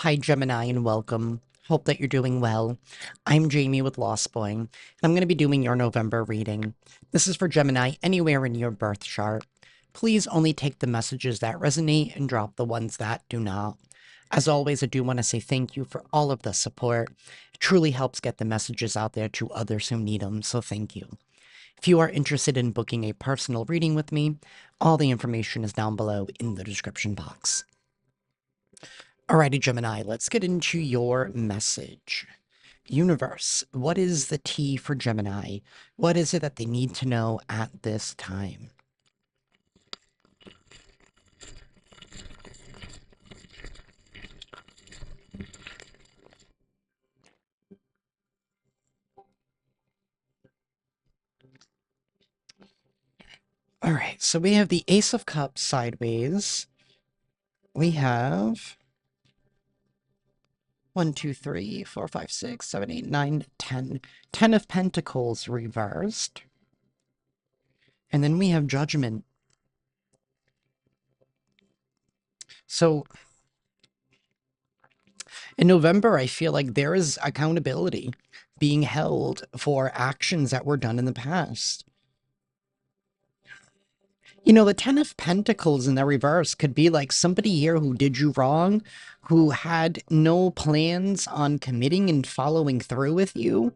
Hi, Gemini, and welcome. Hope that you're doing well. I'm Jamie with Lost Boy, and I'm going to be doing your November reading. This is for Gemini anywhere in your birth chart. Please only take the messages that resonate and drop the ones that do not. As always, I do want to say thank you for all of the support. It truly helps get the messages out there to others who need them, so thank you. If you are interested in booking a personal reading with me, all the information is down below in the description box. Alrighty, Gemini, let's get into your message. Universe, what is the T for Gemini? What is it that they need to know at this time? Alright, so we have the Ace of Cups sideways. We have 1, 2, 3, 4, 5, 6, 7, 8, 9, 10. 10 of Pentacles reversed. And then we have Judgment. So in November, I feel like there is accountability being held for actions that were done in the past. You know, the Ten of Pentacles in the reverse could be like somebody here who did you wrong, who had no plans on committing and following through with you.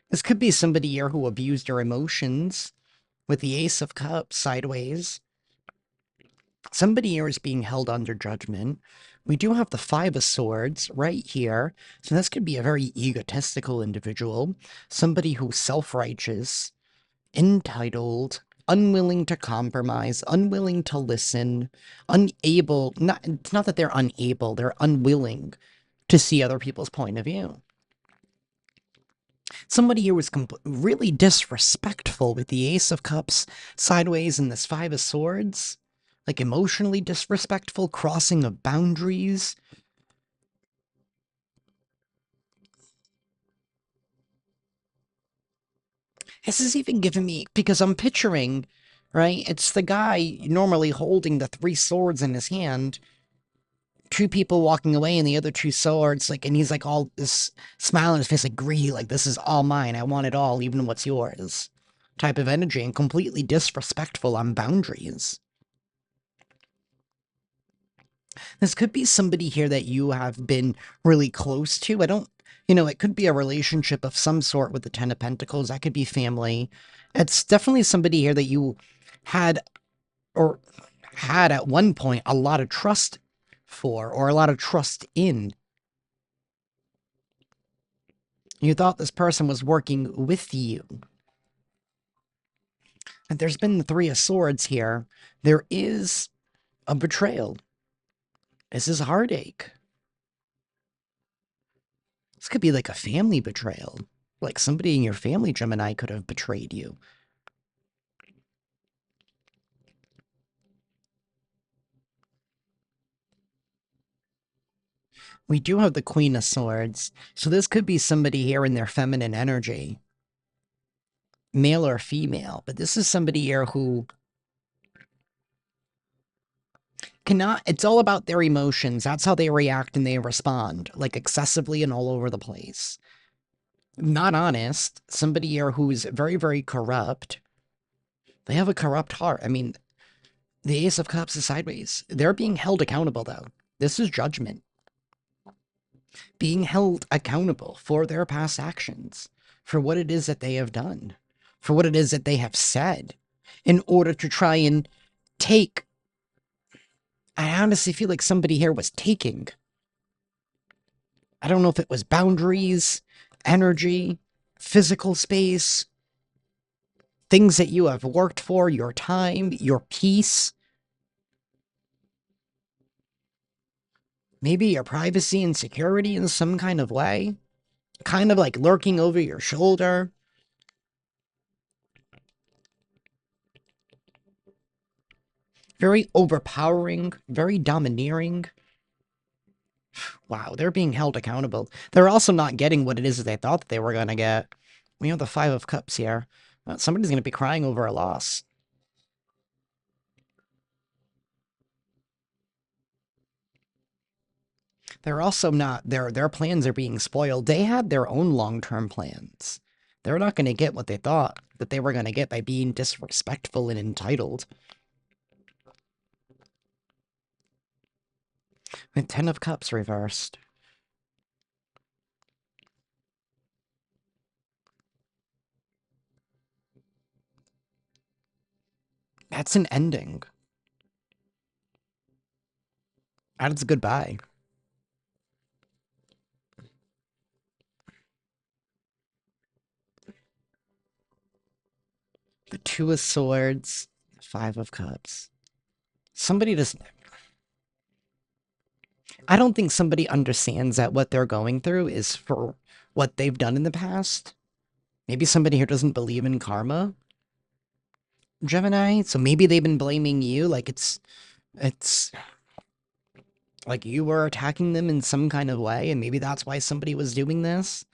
This could be somebody here who abused your emotions with the Ace of Cups sideways. Somebody here is being held under judgment. We do have the Five of Swords right here. So this could be a very egotistical individual, somebody who's self-righteous, entitled, unwilling to compromise, unwilling to listen, unable, not, it's not that they're unable, they're unwilling to see other people's point of view. Somebody here was really disrespectful with the Ace of Cups sideways and this Five of Swords. Like emotionally disrespectful, crossing of boundaries. This is even giving me, because I'm picturing, right? It's the guy normally holding the three swords in his hand, two people walking away and the other two swords, like, and he's like all this smile on his face, like greedy, like this is all mine. I want it all, even what's yours type of energy, and completely disrespectful on boundaries. This could be somebody here that you have been really close to. I don't, it could be a relationship of some sort with the Ten of Pentacles. That could be family. It's definitely somebody here that you had or had at one point a lot of trust for or a lot of trust in. You thought this person was working with you. And there's been the Three of Swords here. There is a betrayal. This is heartache. This could be like a family betrayal. Like somebody in your family, Gemini, could have betrayed you. We do have the Queen of Swords. So this could be somebody here in their feminine energy. Male or female. But this is somebody here who cannot, it's all about their emotions. That's how they react and they respond, like excessively and all over the place. Not honest. Somebody here who's very, very corrupt. They have a corrupt heart. I mean, the Ace of Cups is sideways. They're being held accountable, though. This is judgment. Being held accountable for their past actions, for what it is that they have done, for what it is that they have said, in order to try and take. I honestly feel like somebody here was taking. I don't know if it was boundaries, energy, physical space, things that you have worked for, your time, your peace, maybe your privacy and security in some kind of way, kind of like lurking over your shoulder. Very overpowering, very domineering. Wow, they're being held accountable. They're also not getting what it is that they thought that they were going to get. We have the Five of Cups here. Somebody's going to be crying over a loss. They're also not, their plans are being spoiled. They had their own long-term plans. They're not going to get what they thought that they were going to get by being disrespectful and entitled. With 10 of Cups reversed. That's an ending. That's a goodbye. The Two of Swords, Five of Cups. Somebody doesn't... I don't think somebody understands that what they're going through is for what they've done in the past. Maybe somebody here doesn't believe in karma, Gemini, so maybe they've been blaming you, like it's like you were attacking them in some kind of way, and maybe that's why somebody was doing this.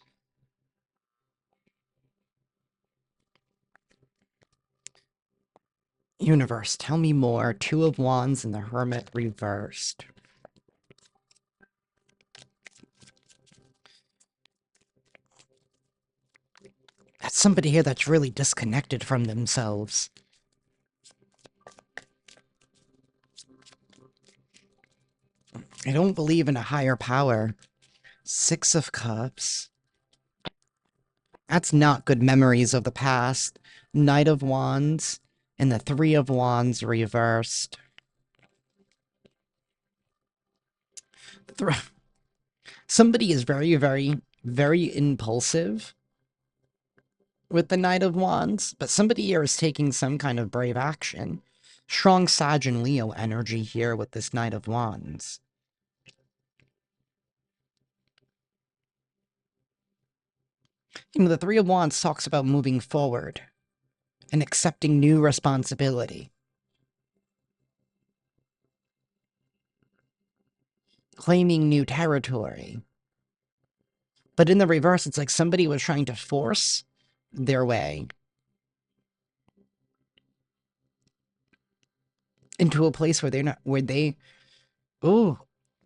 Universe, tell me more. Two of Wands and the Hermit reversed. That's somebody here that's really disconnected from themselves. I don't believe in a higher power. Six of Cups. That's not good memories of the past. Knight of Wands and the Three of Wands reversed. Somebody is very, very, very impulsive with the Knight of Wands, but somebody here is taking some kind of brave action. Strong Sag and Leo energy here with this Knight of Wands. You know, the Three of Wands talks about moving forward and accepting new responsibility. Claiming new territory. But in the reverse, it's like somebody was trying to force their way into a place where they're not, where they, ooh,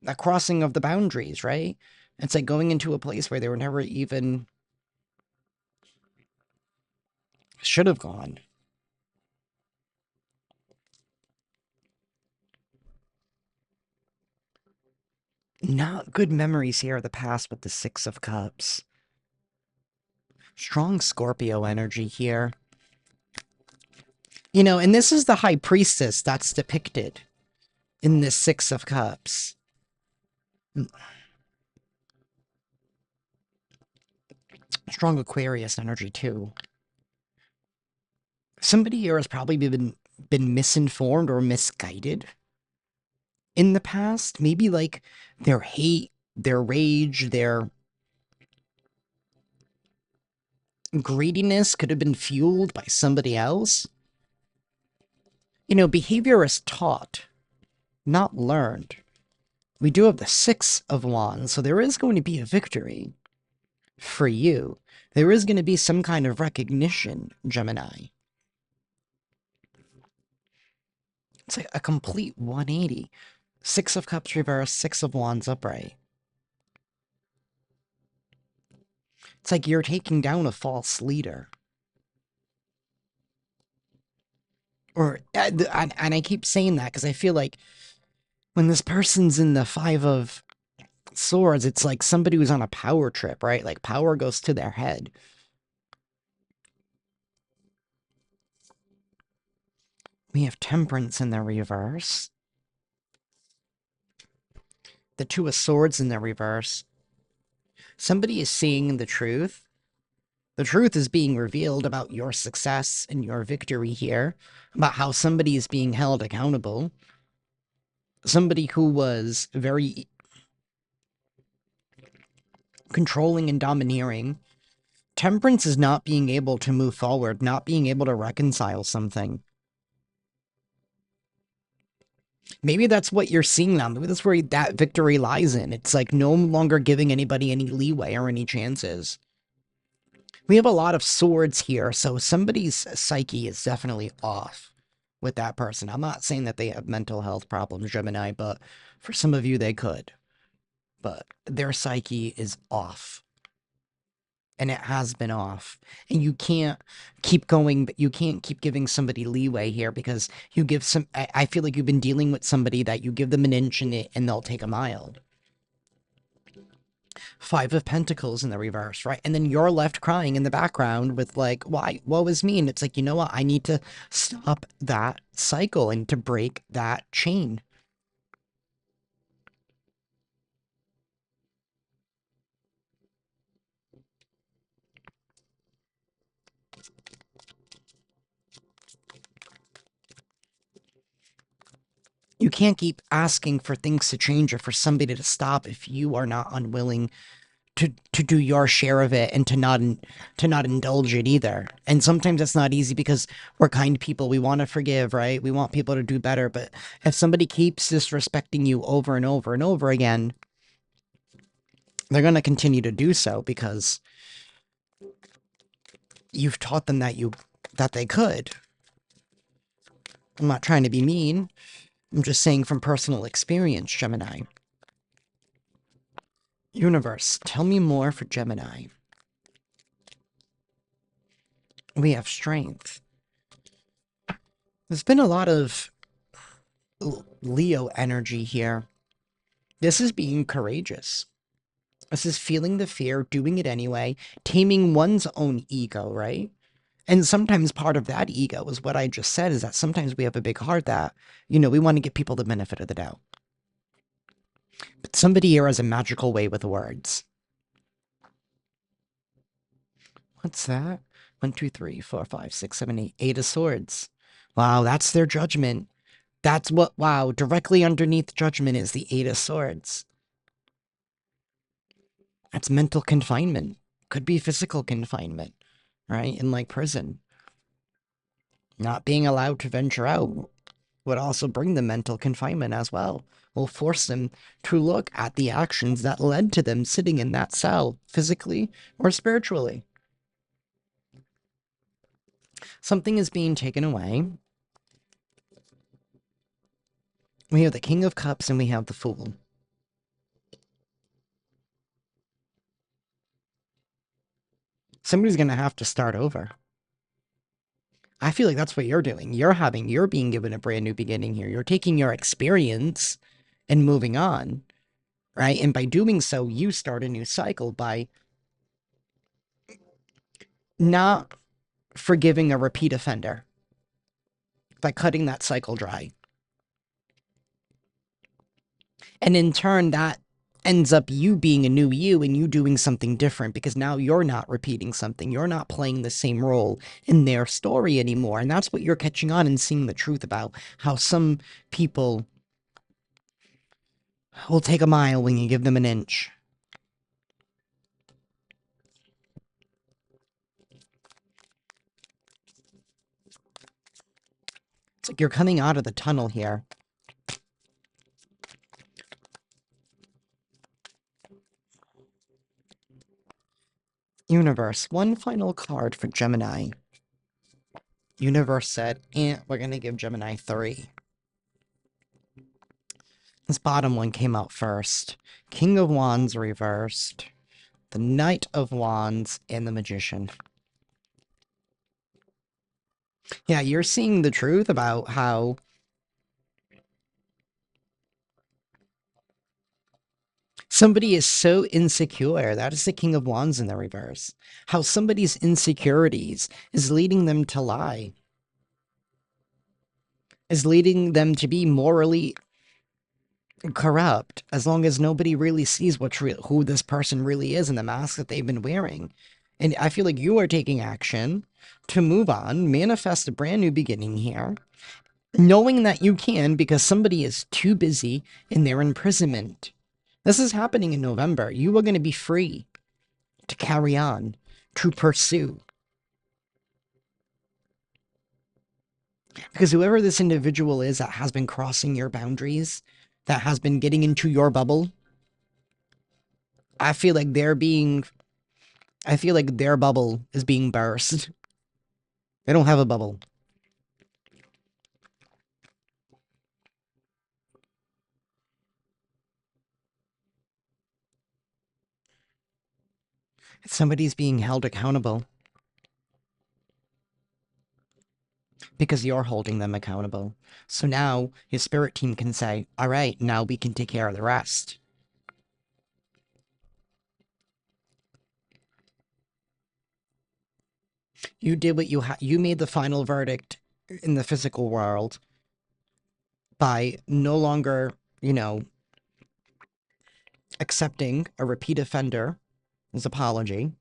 a crossing of the boundaries, right? It's like going into a place where they were never even should have gone. Not good memories here of the past with the Six of Cups. Strong Scorpio energy here. You know, and this is the High Priestess that's depicted in this Six of Cups. Strong Aquarius energy, too. Somebody here has probably been misinformed or misguided in the past. Maybe, like, their hate, their rage, their greediness could have been fueled by somebody else. You know, behavior is taught, not learned. We do have the Six of Wands, so there is going to be a victory for you. There is going to be some kind of recognition, Gemini. It's like a complete 180. Six of Cups reverse, Six of Wands upright. It's like you're taking down a false leader. Or, and I keep saying that because I feel like when this person's in the Five of Swords, it's like somebody who's on a power trip, right? Like power goes to their head. We have Temperance in the reverse. The Two of Swords in the reverse. Somebody is seeing the truth. The truth is being revealed about your success and your victory here, about how somebody is being held accountable. Somebody who was very controlling and domineering. Temperance is not being able to move forward, not being able to reconcile something. Maybe that's what you're seeing now. Maybe that's where that victory lies in. It's like no longer giving anybody any leeway or any chances. We have a lot of swords here, so somebody's psyche is definitely off with that person. I'm not saying that they have mental health problems, Gemini, but for some of you, they could. but their psyche is off. And it has been off. And you can't keep going, but you can't keep giving somebody leeway here because you give some. I feel like you've been dealing with somebody that you give them an inch and they'll take a mile. Five of Pentacles in the reverse, right? And then you're left crying in the background with like, why? Woe is me. And it's like, you know what? I need to stop that cycle and to break that chain. You can't keep asking for things to change or for somebody to stop if you are not unwilling to do your share of it and to not indulge it either. And sometimes it's not easy because we're kind people. We want to forgive, right? We want people to do better. But if somebody keeps disrespecting you over and over and over again, they're going to continue to do so because you've taught them that they could. I'm not trying to be mean. I'm just saying from personal experience, Gemini. Universe, tell me more for Gemini. We have strength. There's been a lot of Leo energy here. This is being courageous. This is feeling the fear, doing it anyway, taming one's own ego, right? And sometimes part of that ego is what I just said, is that sometimes we have a big heart that, we want to give people the benefit of the doubt. But somebody here has a magical way with words. What's that? 1, 2, 3, 4, 5, 6, 7, 8. 8 of Swords. Wow, that's their judgment. Wow, directly underneath judgment is the 8 of Swords. That's mental confinement. Could be physical confinement, right? In like prison. Not being allowed to venture out would also bring them mental confinement as well. Will force them to look at the actions that led to them sitting in that cell, physically or spiritually. Something is being taken away. We have the King of Cups and we have the Fool. Somebody's going to have to start over. I feel like that's what you're doing. You're being given a brand new beginning here. You're taking your experience and moving on, right? And by doing so, you start a new cycle by not forgiving a repeat offender, by cutting that cycle dry. And in turn, that ends up you being a new you and you doing something different because now you're not repeating something. You're not playing the same role in their story anymore. And that's what you're catching on and seeing the truth about, how some people will take a mile when you give them an inch. It's like you're coming out of the tunnel here. Universe, one final card for Gemini. Universe said, we're going to give Gemini 3. This bottom one came out first. King of Wands reversed. The Knight of Wands and the Magician. Yeah, you're seeing the truth about how somebody is so insecure. That is the King of Wands in the reverse. How somebody's insecurities is leading them to lie. Is leading them to be morally corrupt as long as nobody really sees who this person really is in the mask that they've been wearing. And I feel like you are taking action to move on, manifest a brand new beginning here, knowing that you can because somebody is too busy in their imprisonment. This is happening in November. You are going to be free to carry on, to pursue. Because whoever this individual is that has been crossing your boundaries, that has been getting into your bubble, I feel like their bubble is being burst. They don't have a bubble. Somebody's being held accountable because you're holding them accountable. So now his spirit team can say, all right, now we can take care of the rest. You did what you made the final verdict in the physical world by no longer, you know, accepting a repeat offender's apology.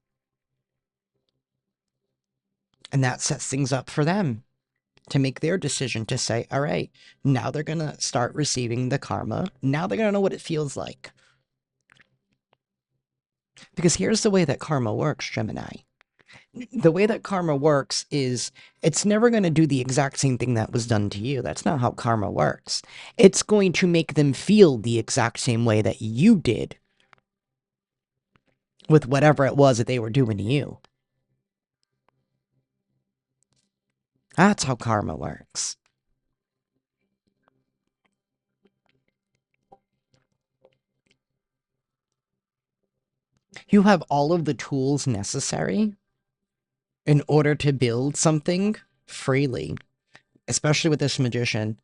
And that sets things up for them to make their decision to say, all right, now they're going to start receiving the karma. Now they're going to know what it feels like. Because here's the way that karma works, Gemini. The way that karma works is it's never going to do the exact same thing that was done to you. That's not how karma works. It's going to make them feel the exact same way that you did with whatever it was that they were doing to you. That's how karma works. You have all of the tools necessary in order to build something freely, especially with this magician.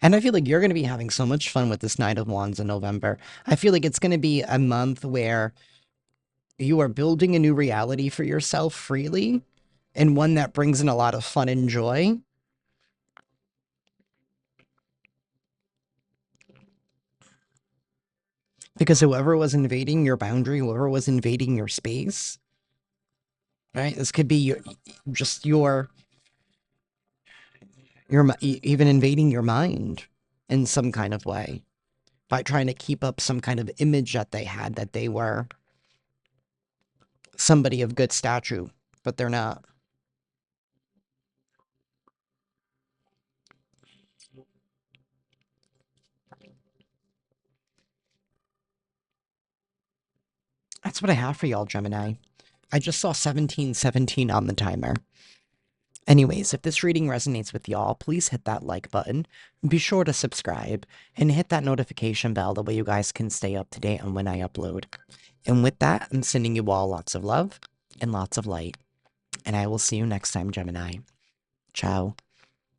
And I feel like you're going to be having so much fun with this Knight of Wands in November. I feel like it's going to be a month where you are building a new reality for yourself freely, and one that brings in a lot of fun and joy. Because whoever was invading your boundary, whoever was invading your space, right? This could be just even invading your mind in some kind of way by trying to keep up some kind of image that they had that they were somebody of good stature, but they're not. That's what I have for y'all, Gemini. I just saw 1717 on the timer. Anyways, if this reading resonates with y'all, please hit that like button. Be sure to subscribe and hit that notification bell. That way you guys can stay up to date on when I upload. And with that, I'm sending you all lots of love and lots of light. And I will see you next time, Gemini. Ciao.